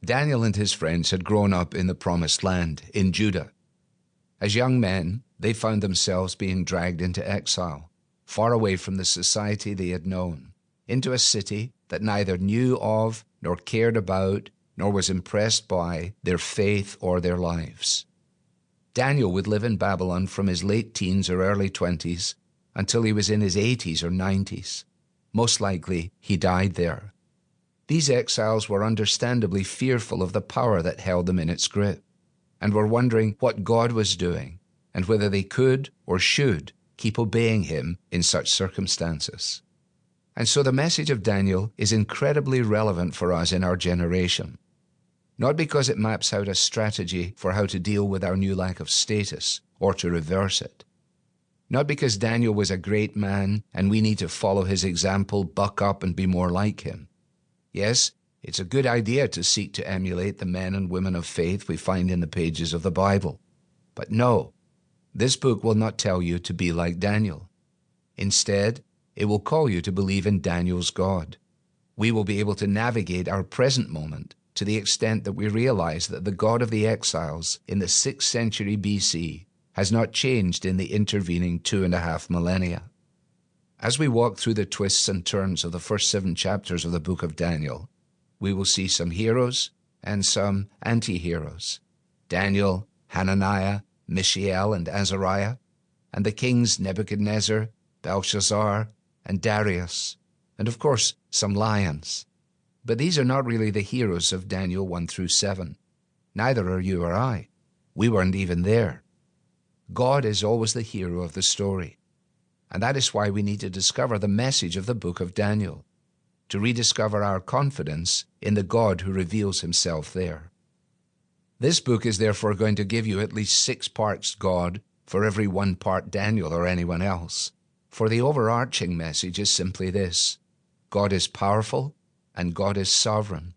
Daniel and his friends had grown up in the Promised Land, in Judah. As young men, they found themselves being dragged into exile, far away from the society they had known, into a city that neither knew of, nor cared about, nor was impressed by their faith or their lives. Daniel would live in Babylon from his late teens or early 20s until he was in his 80s or 90s. Most likely, he died there. These exiles were understandably fearful of the power that held them in its grip, and were wondering what God was doing and whether they could or should keep obeying him in such circumstances. And so the message of Daniel is incredibly relevant for us in our generation. Not because it maps out a strategy for how to deal with our new lack of status or to reverse it. Not because Daniel was a great man and we need to follow his example, buck up and be more like him. Yes, it's a good idea to seek to emulate the men and women of faith we find in the pages of the Bible. But no, this book will not tell you to be like Daniel. Instead, it will call you to believe in Daniel's God. We will be able to navigate our present moment to the extent that we realize that the God of the exiles in the 6th century BC has not changed in the intervening 2.5 millennia. As we walk through the twists and turns of the first 7 chapters of the book of Daniel, we will see some heroes and some anti-heroes. Daniel, Hananiah, Mishael, and Azariah, and the kings Nebuchadnezzar, Belshazzar, and Darius, and of course some lions. But these are not really the heroes of Daniel 1 through 7. Neither are you or I. We weren't even there. God is always the hero of the story. And that is why we need to discover the message of the book of Daniel, to rediscover our confidence in the God who reveals himself there. This book is therefore going to give you at least 6 parts God for every 1 part Daniel or anyone else. For the overarching message is simply this: God is powerful and God is sovereign.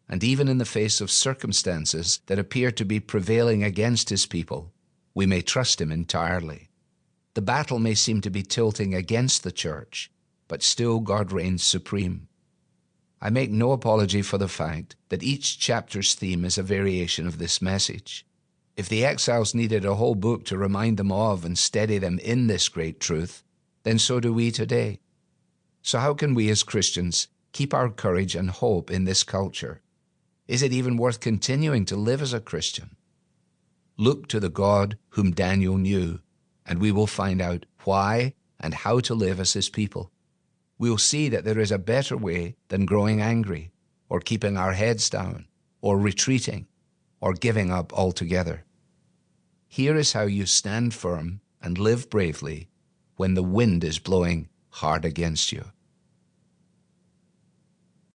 And even in the face of circumstances that appear to be prevailing against his people, we may trust him entirely. The battle may seem to be tilting against the church, but still God reigns supreme. I make no apology for the fact that each chapter's theme is a variation of this message. If the exiles needed a whole book to remind them of and steady them in this great truth, then so do we today. So how can we as Christians keep our courage and hope in this culture? Is it even worth continuing to live as a Christian? Look to the God whom Daniel knew, and we will find out why and how to live as his people. We'll see that there is a better way than growing angry, or keeping our heads down, or retreating, or giving up altogether. Here is how you stand firm and live bravely when the wind is blowing hard against you.